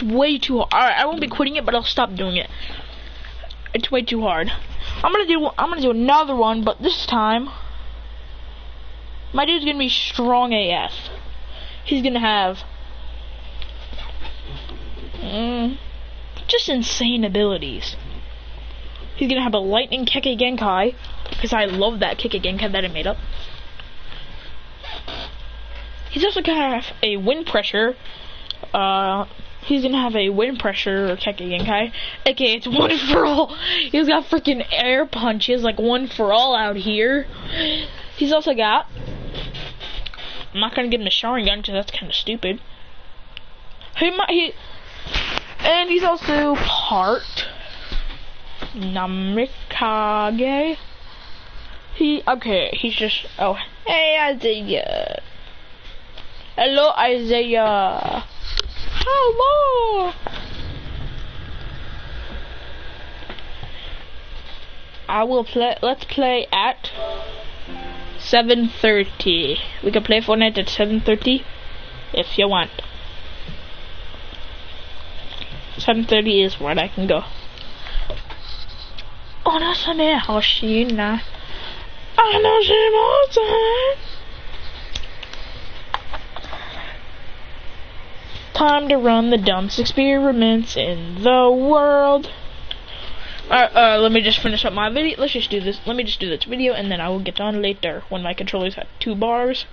way too hard. I won't be quitting it, but I'll stop doing it. It's way too hard. I'm gonna do another one, but this time my dude's gonna be strong AF. He's gonna have just insane abilities. He's gonna have a lightning Kekkei Genkai, because I love that Kekkei Genkai that I made up. He's also gonna have a wind pressure. He's gonna have a wind pressure Kekkei Genkai, aka it's one for all. He's got freaking air punches, like one for all out here. He's also got, I'm not gonna give him a Sharingan because that's kind of stupid. And he's also part Namikage. He's just, oh, hey Isaiah. Hello Isaiah. Hello. Let's play at 7:30. We can play Fortnite at 7:30 if you want. 7:30 is when I can go. Onasame Hoshina. Time to run the dumbest experiments in the world. Let me just finish up my video. Let's just do this. Let me just do this video, and then I will get on later when my controller's at 2 bars.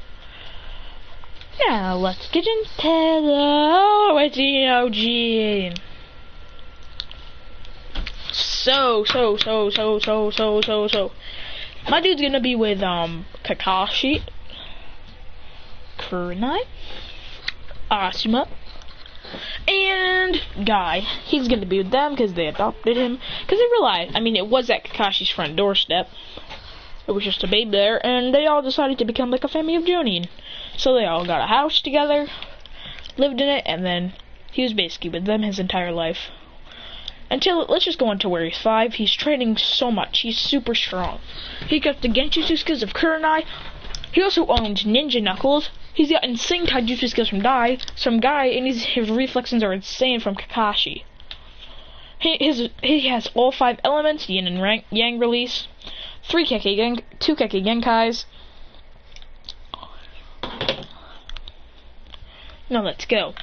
Now let's get into the OG. So. My dude's gonna be with Kakashi, Kurenai, Asuma, and Guy. He's gonna be with them because they adopted him. Because they realized, I mean, it was at Kakashi's front doorstep. It was just a babe there, and they all decided to become like a family of Jonin. So they all got a house together, lived in it, and then he was basically with them his entire life. Until, let's just go on to where he's 5. He's training so much. He's super strong. He got the Genjutsu skills of Kurenai. He also owns Ninja Knuckles. He's got insane taijutsu skills from Guy, and his reflexes are insane from Kakashi. He has all 5 elements, Yin and Yang release, 2 Kekkei Genkais. Now let's go.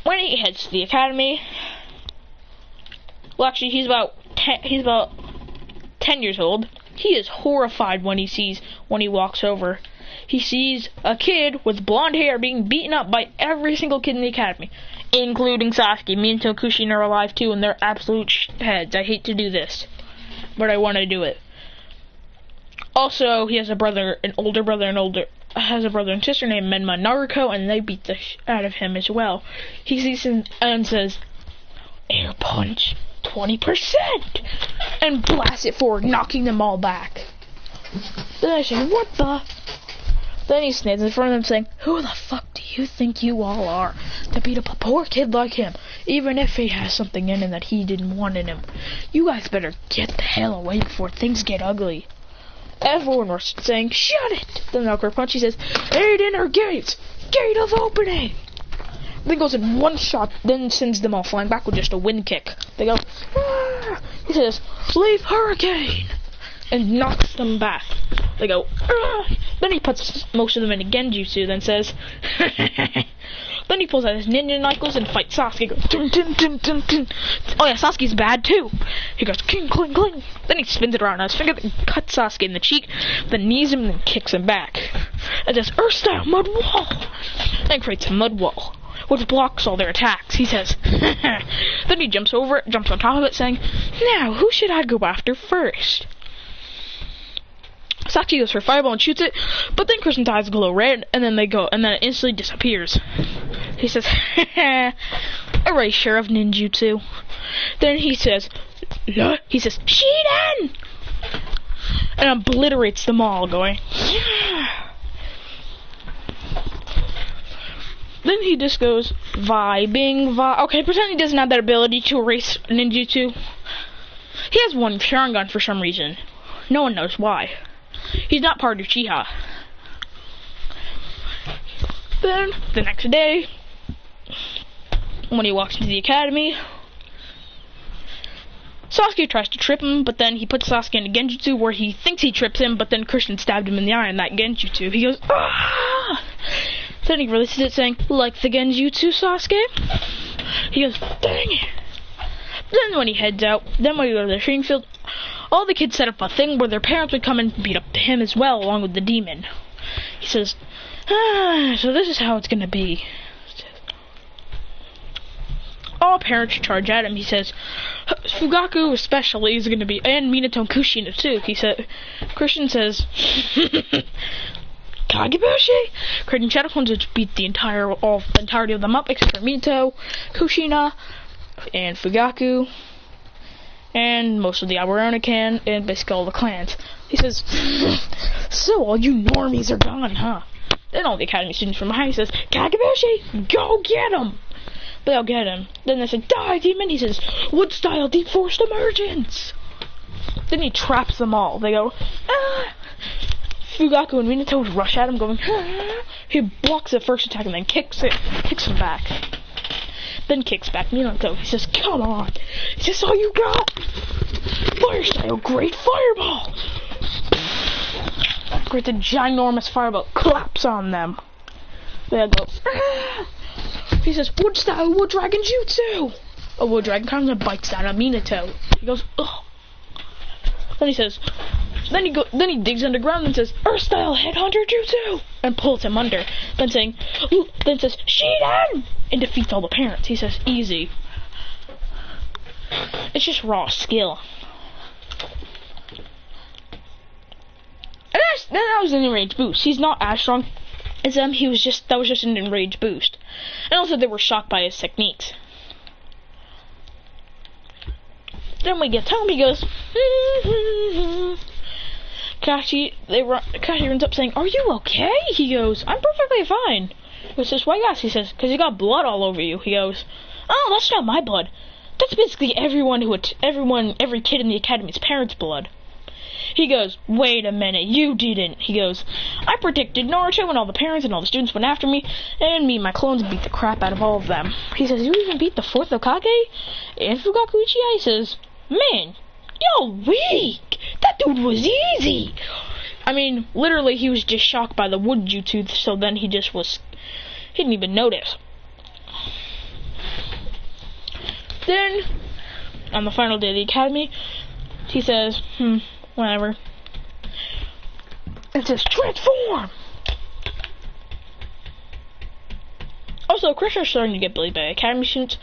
When he heads to the academy, well, actually, he's about 10 years old. He is horrified when he walks over. He sees a kid with blonde hair being beaten up by every single kid in the academy, including Sasuke. Me and Tokushin are alive too, and they're absolute heads. I hate to do this, but I want to do it. Also, he has a brother and sister named Menma and Naruto, and they beat the out of him as well. He sees him and says, "Air punch, 20%," and blasts it forward, knocking them all back. Then I say, "What the?" Then he stands in front of them saying, "Who the fuck do you think you all are to beat up a poor kid like him, even if he has something in him that he didn't want in him? You guys better get the hell away before things get ugly." Everyone was saying, "Shut it!" Then Knocker Punch, he says, "Aid inner gates! Gate of opening!" Then goes in one shot, then sends them all flying back with just a wind kick. They go, "Ah!" He says, "Leave Hurricane!" and knocks them back. They go, "Ah!" Then he puts most of them in a Genjutsu, then says, then he pulls out his Ninja Knuckles and fights Sasuke. Goes, dun, dun, dun, dun, dun. Oh yeah, Sasuke's bad too. He goes, "King, cling, cling." Then he spins it around on his finger, then cuts Sasuke in the cheek, then knees him, and then kicks him back. And says, "Earth style mud wall," and creates a mud wall, which blocks all their attacks. He says, then he jumps over it, jumps on top of it, saying, "Now, who should I go after first?" Sasuke goes for Fireball and shoots it, but then Christian's eyes glow red, and then it instantly disappears. He says, "Erasure of ninjutsu." Then he says, "Shiden!" and obliterates them all, going, "Yeah." Then he just goes, vibing. Okay, pretend he doesn't have that ability to erase ninjutsu. He has one Sharingan for some reason. No one knows why. He's not part of Uchiha. Then, the next day, when he walks into the academy, Sasuke tries to trip him, but then he puts Sasuke in a genjutsu where he thinks he trips him, but then Christian stabbed him in the eye in that genjutsu. He goes, ah! Then he releases it saying, like the genjutsu, Sasuke? He goes, dang it. Then when he heads out, then when he goes to the training field, all the kids set up a thing where their parents would come and beat up him as well, along with the demon. He says, so this is how it's gonna be. All parents charge at him. He says, Fugaku especially is gonna be, and Minato and Kushina too. He said, Christian says, Kagebushi! Christian Shadow Clones would beat the entirety of them up, except for Minato, Kushina, and Fugaku, and most of the Aburonican, and basically all the clans. He says, so all you normies are gone, huh? Then all the academy students from behind, he says, Kagebushi, go get him! They all get him. Then they say, die, demon! He says, Wood-style deep forced emergence! Then he traps them all. They go, ah! Fugaku and Minato rush at him, going, ah! He blocks the first attack and then kicks him back. Then kicks back Minato. He says, come on! Is this all you got? Fire-style great fireball! Creates a ginormous fireball, claps on them. They go, ah! He says, wood style, wood dragon jutsu! A wood dragon comes and bites down on Minato. He goes, ugh. Then he says, then he digs underground and says, earth style headhunter jutsu! And pulls him under. Then says, Shiden! And defeats all the parents. He says, easy. It's just raw skill. And that was an enraged boost. He's not as strong as them. That was just an enraged boost. And also they were shocked by his techniques. Then we get home, he goes, Kashi runs up saying, are you okay? He goes, I'm perfectly fine. He says, why you ask? He says, because you got blood all over you. He goes, oh, that's not my blood. That's basically every kid in the academy's parents' blood. He goes, wait a minute, you didn't. He goes, I predicted Naruto and all the parents and all the students went after me, and me and my clones beat the crap out of all of them. He says, you even beat the 4th Hokage? And Fugaku Uchiha? He says, man, you're weak. That dude was easy. I mean, literally, he was just shocked by the wood jutsu, so then he didn't even notice. Then, on the final day of the academy, he says, whatever. It says, transform! Also, Christian's starting to get bullied by academy students,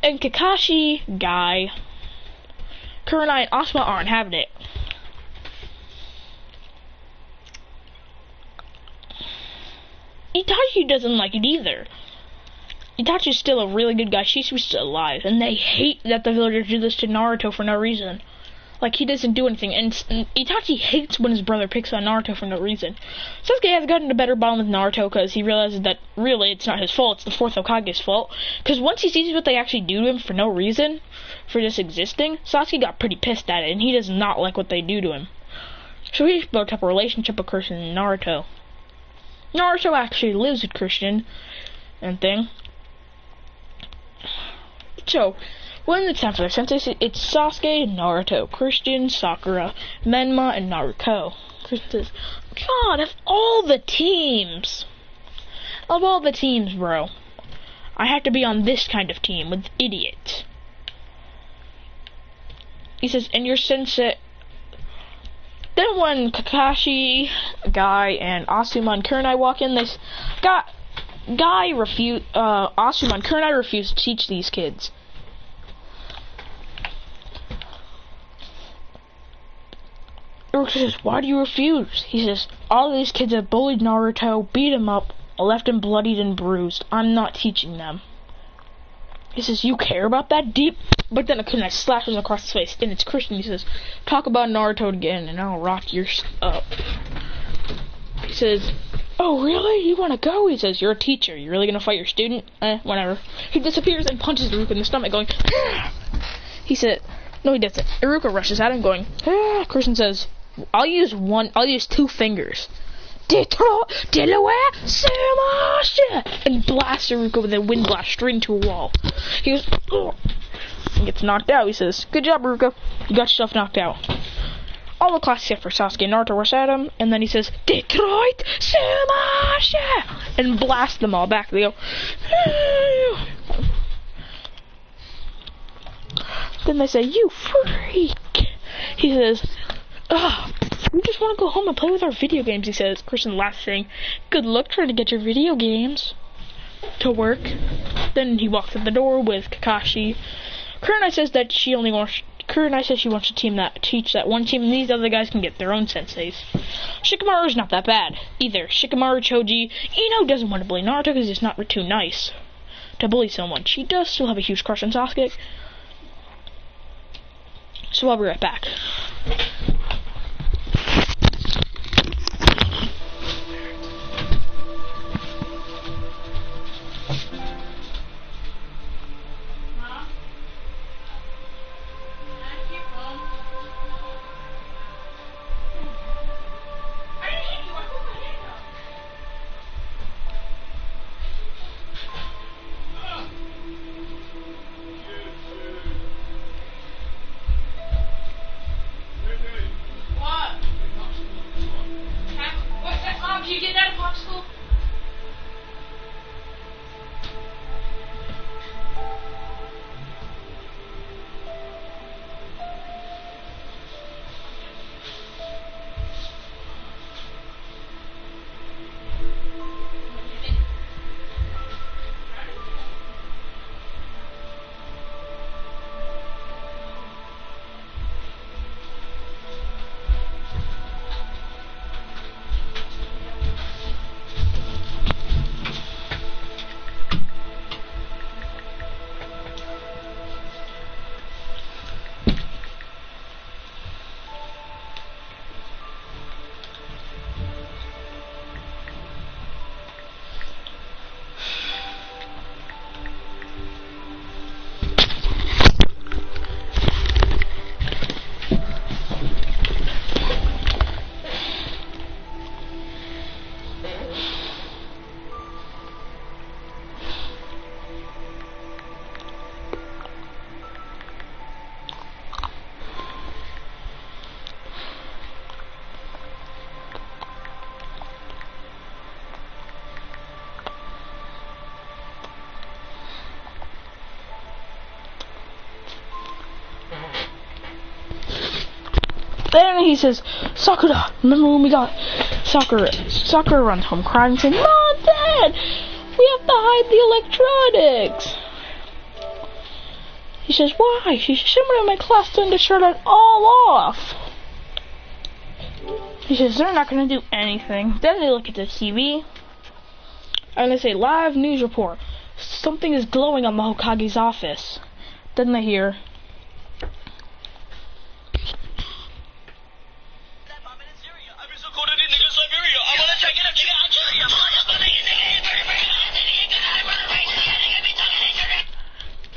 and Kakashi, Guy, Kurenai, and Asuma aren't having it. Itachi doesn't like it either. Itachi's still a really good guy. Shisui's still alive, and they hate that the villagers do this to Naruto for no reason. Like, he doesn't do anything, and Itachi hates when his brother picks on Naruto for no reason. Sasuke has gotten a better bond with Naruto because he realizes that, really, it's not his fault, it's the 4th Hokage's fault. Because once he sees what they actually do to him for no reason, for just existing, Sasuke got pretty pissed at it, and he does not like what they do to him. So he built up a relationship with Christian and Naruto. Naruto actually lives with Christian, and thing. So, when it's time for their senses, it's Sasuke, Naruto, Christian, Sakura, Menma, and Naruto. Christian says, God, of all the teams, bro, I have to be on this kind of team with idiots. He says, and your sensei. Then when Kakashi, Guy, and Asuma and Kurenai walk in, Asuma and Kurenai refuse to teach these kids. Naruto says, why do you refuse? He says, all of these kids have bullied Naruto, beat him up, left him bloodied and bruised. I'm not teaching them. He says, you care about that deep? But then a kunai slashes across his face, and it's Christian. He says, talk about Naruto again, and I'll rock your up. He says, oh, really? You want to go? He says, you're a teacher. You really going to fight your student? Whatever. He disappears and punches Iruka in the stomach, going, ah! He said, no, he doesn't. Iruka rushes at him, going, ah! Christian says, I'll use 2 fingers. Detroit, Delaware, Samash! And blasts Haruka with a wind blast straight into a wall. He goes, ugh. He gets knocked out. He says, good job, Haruka. You got yourself knocked out. All the classes except for Sasuke and Naruto rush at him, and then he says, Detroit, Samash! And blast them all back. They go, then they say, you freak! He says, ugh, we just want to go home and play with our video games, he says. Christian laughs, saying, good luck trying to get your video games to work. Then he walks out the door with Kakashi. Kurenai says that she wants to teach that one team, and these other guys can get their own senseis. Shikamaru's not that bad either. Shikamaru, Choji, Ino doesn't want to bully Naruto because it's not too nice to bully someone. She does still have a huge crush on Sasuke. So I'll be right back. Then he says, Sakura, remember when we got Sakura? Sakura runs home crying, saying, Mom, Dad, we have to hide the electronics. He says, why? She says, someone in my class didn't shut it all off. He says, they're not going to do anything. Then they look at the TV, and they say, live news report. Something is glowing on the Hokage's office. Then they hear,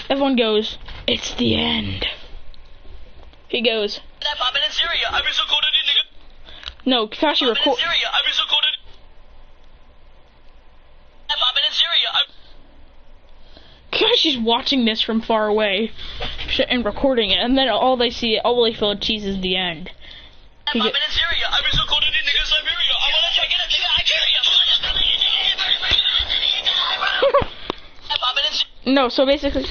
everyone goes, it's the end. He goes, no, Kakashi records. Kakashi's watching this from far away and recording it, and then all they see, all they feel is the end. No, so basically,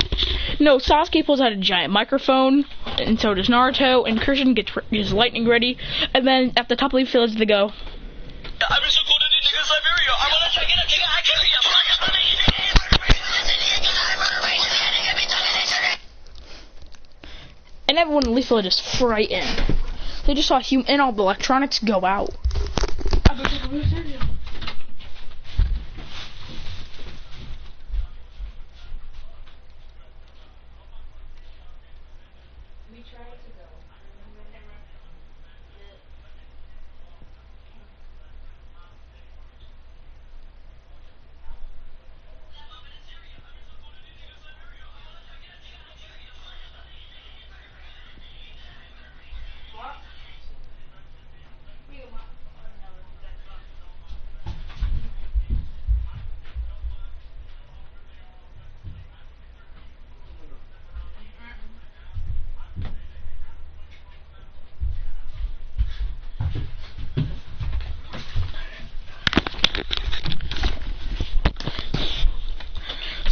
no, Sasuke pulls out a giant microphone, and so does Naruto, and Christian gets his lightning ready, and then at the top of the village they go, and everyone in Leaf Village is frightened. They just saw and all the electronics go out.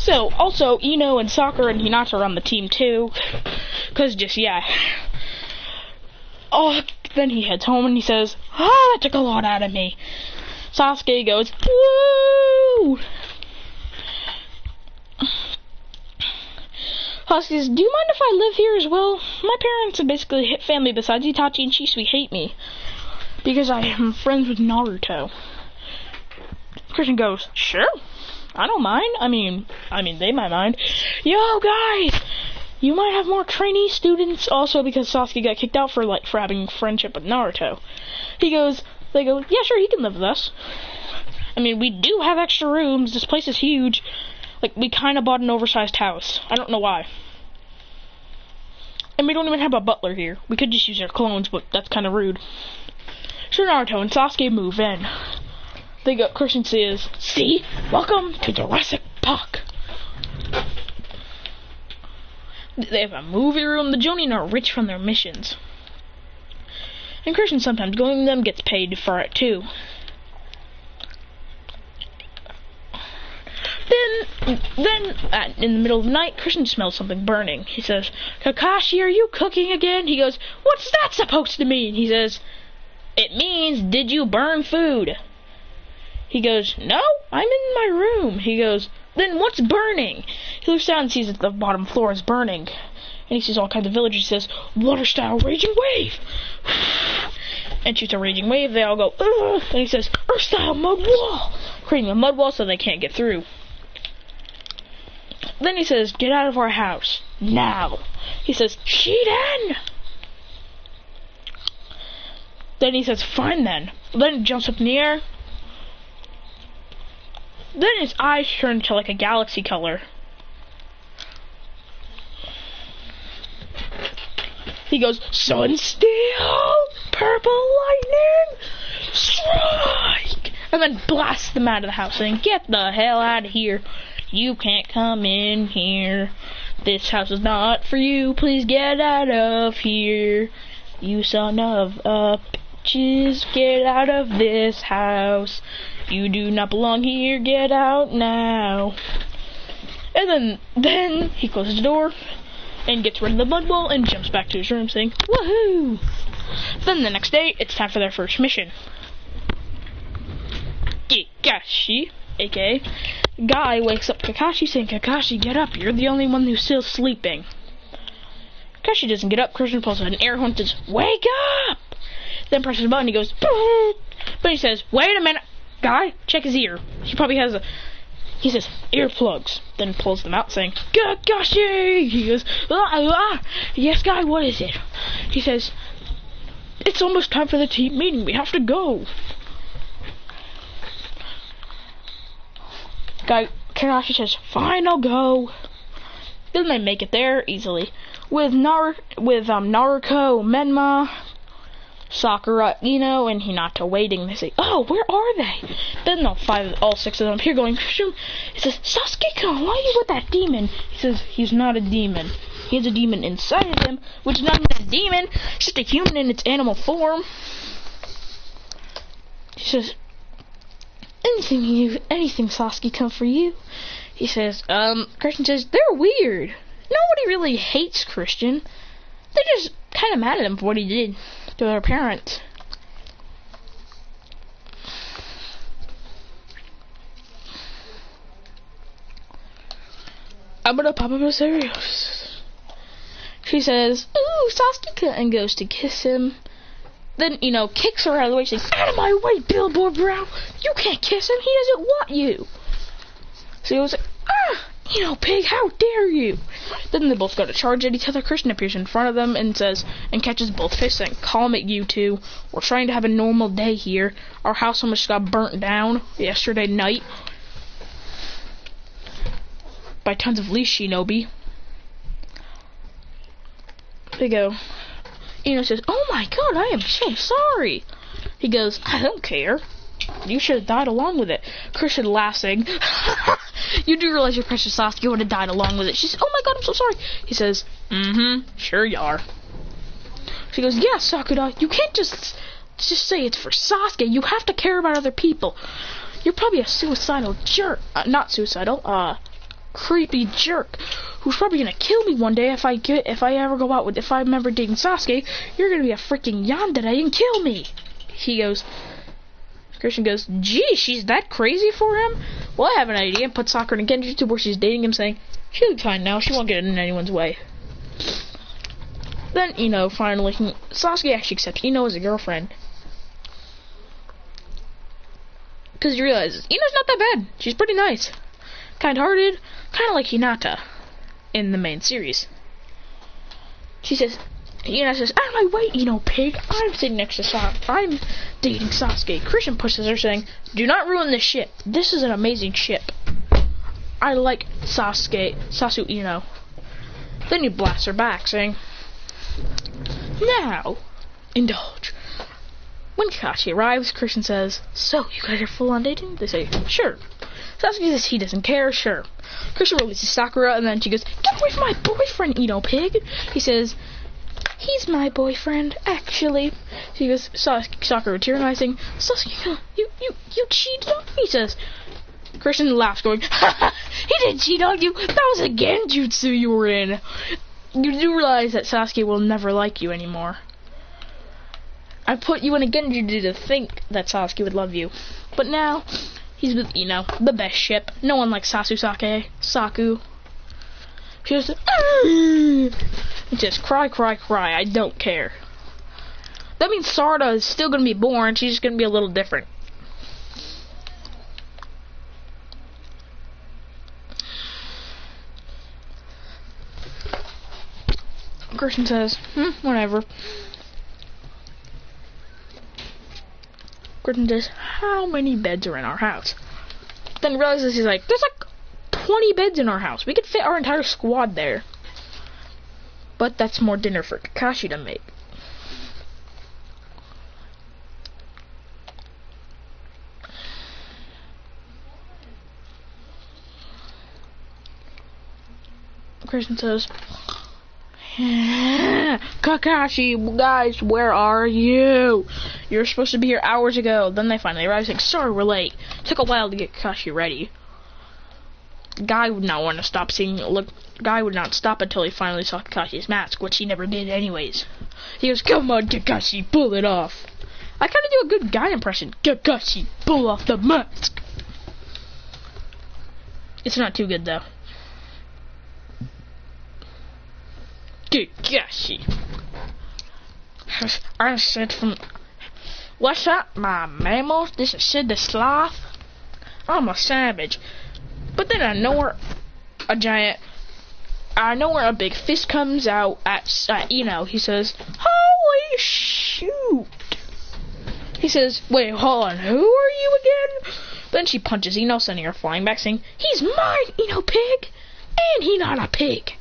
So, also, Ino and Sakura and Hinata are on the team too. Cause just, yeah. Oh, then he heads home and he says, that took a lot out of me. Sasuke goes, woo! Sasuke says, do you mind if I live here as well? My parents and basically hit family besides Itachi and Shisui hate me. Because I am friends with Naruto. Christian goes, sure, I don't mind. I mean, they might mind. Yo, guys, you might have more trainee students also because Sasuke got kicked out for having friendship with Naruto. They go, yeah, sure, he can live with us. I mean, we do have extra rooms. This place is huge. Like, we kind of bought an oversized house. I don't know why. And we don't even have a butler here. We could just use our clones, but that's kind of rude. So Naruto and Sasuke move in. They go, Christian says, see? Welcome to Jurassic Park. They have a movie room. The Jonin are rich from their missions. And Christian sometimes going to them gets paid for it too. Then in the middle of the night, Christian smells something burning. He says, Kakashi, are you cooking again? He goes, what's that supposed to mean? He says, it means, did you burn food? He goes, no, I'm in my room. He goes, then what's burning? He looks down and sees that the bottom floor is burning. And he sees all kinds of villagers. He says, water-style raging wave. And shoots a raging wave. They all go, ugh. And he says, earth-style mud wall. Creating a mud wall so they can't get through. Then he says, get out of our house. Now. He says, Shiden. Then he says, fine then. Then he jumps up in the air. Then his eyes turn to like a galaxy color. He goes, sun steel, purple lightning, strike! And then blasts them out of the house saying, get the hell out of here. You can't come in here. This house is not for you. Please get out of here. You son of a bitches, get out of this house. You do not belong here. Get out now. And then he closes the door and gets rid of the mud wall and jumps back to his room saying, woohoo! Then the next day, it's time for their first mission. Kakashi, aka Guy, wakes up Kakashi saying, Kakashi, get up, you're the only one who's still sleeping. Kakashi doesn't get up. Christian pulls out an air horn and says, wake up! Then presses a button, he goes, boom! But he says, wait a minute, Guy, check his ear. He probably has he says, earplugs. Then pulls them out saying, Kakashi! He goes, yes, Guy, what is it? He says, it's almost time for the team meeting, we have to go. Kakashi says, fine, I'll go. Then they make it there easily. With Naruto, Menma, Sakura, Ino, and Hinata waiting. They say, oh, where are they? Then all six of them appear going, shoom. He says, Sasuke-kun, why are you with that demon? He says, he's not a demon. He has a demon inside of him, which is not even a demon. It's just a human in its animal form. He says, anything Sasuke-kun for you? He says, Christian says, they're weird. Nobody really hates Christian. They're just kind of mad at him for what he did to their parents. I'm gonna pop up a cereal. She says, ooh, Sasuke, and goes to kiss him. Then, kicks her out of the way, saying, out of my way, billboard brow. You can't kiss him. He doesn't want you. So he was like, pig, how dare you? Then they both go to charge at each other. Christian appears in front of them and catches both fists saying, calm it, you two. We're trying to have a normal day here. Our house almost got burnt down yesterday night by tons of least shinobi. They go, says, oh my god, I am so sorry. He goes, I don't care. You should have died along with it. Christian laughing. You do realize your precious Sasuke would have died along with it. She says, oh my god, I'm so sorry. He says, sure you are. She goes, yeah, Sakura, you can't just say it's for Sasuke. You have to care about other people. You're probably a suicidal jerk. Not suicidal, creepy jerk who's probably gonna kill me one day if I'm ever dating Sasuke. You're gonna be a freaking yandere and kill me. Christian goes, gee, she's that crazy for him? Well, I have an idea, and put Sakura in a genjutsu where she's dating him, saying, she'll be fine now, she won't get in anyone's way. Then, finally, Sasuke actually accepts Ino as a girlfriend. Because he realizes, Ino's not that bad. She's pretty nice. Kind-hearted, kind of like Hinata in the main series. Ino says, out of my way, Ino pig. I'm sitting next to Sasuke. I'm dating Sasuke. Christian pushes her, saying, do not ruin this ship. This is an amazing ship. I like Sasu Ino. Then he blasts her back, saying, now, indulge. When Kakashi arrives, Christian says, so, you guys are full on dating? They say, sure. Sasuke says he doesn't care, sure. Christian releases Sakura, and then she goes, get away from my boyfriend, Ino pig. He says, he's my boyfriend, actually. She goes, Sakura tyrannizing, Sasuke, you cheated on me? He says, Christian laughs, going, he didn't cheat on you, that was a genjutsu you were in. You do realize that Sasuke will never like you anymore. I put you in a genjutsu to think that Sasuke would love you. But now, he's with Ino, the best ship. No one likes Saku. She goes, and just cry, I don't care. That means Sarda is still gonna be born, she's just gonna be a little different. Christian says, whatever. Christian says, how many beds are in our house? Then realizes he's like, there's like 20 beds in our house. We could fit our entire squad there. But that's more dinner for Kakashi to make. Christian says, Kakashi, guys, where are you? You were supposed to be here hours ago. Then they finally arrived, like, sorry, we're late. Took a while to get Kakashi ready. Guy would not want to stop Guy would not stop until he finally saw Kakashi's mask, which he never did anyways. He goes, come on, Kakashi, pull it off. I kind of do a good Guy impression. Kakashi, pull off the mask. It's not too good, though. Kakashi. I'm Sid from... What's up, my mammals? This is Sid the Sloth. I'm a savage. But then I know where a big fist comes out at Ino. He says, holy shoot. He says, wait, hold on, who are you again? Then she punches Ino, sending her flying back, saying, he's mine, Ino pig. And he not a pig.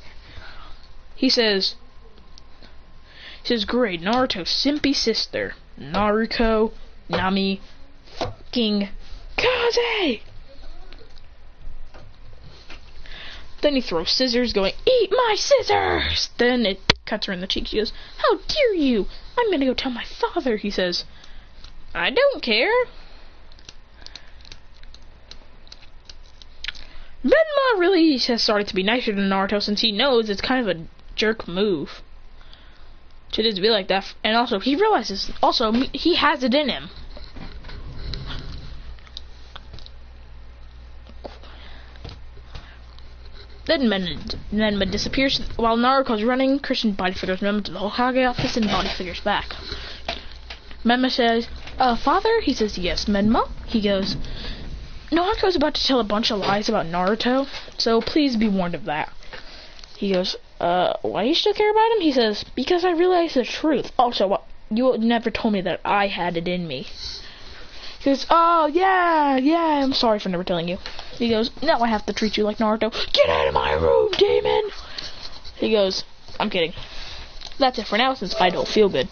He says, great, Naruto's simpy sister, Naruto, Nami, fucking Kaze. Then he throws scissors, going, eat my scissors. Then it cuts her in the cheek. She goes, how dare you? I'm gonna go tell my father. He says, I don't care. Venma really has started to be nicer than Naruto since he knows it's kind of a jerk move to just be like that, and also he realizes he has it in him. Then Menma disappears while Naruto's running. Christian body figures Menma to the Hokage office and body figures back. Menma says, father? He says, yes, Menma. He goes, Naruto's about to tell a bunch of lies about Naruto, so please be warned of that. He goes, why do you still care about him? He says, because I realize the truth. Also, you never told me that I had it in me. He goes, oh, yeah, I'm sorry for never telling you. He goes, now I have to treat you like Naruto. Get out of my room, demon! He goes, I'm kidding. That's it for now, since I don't feel good.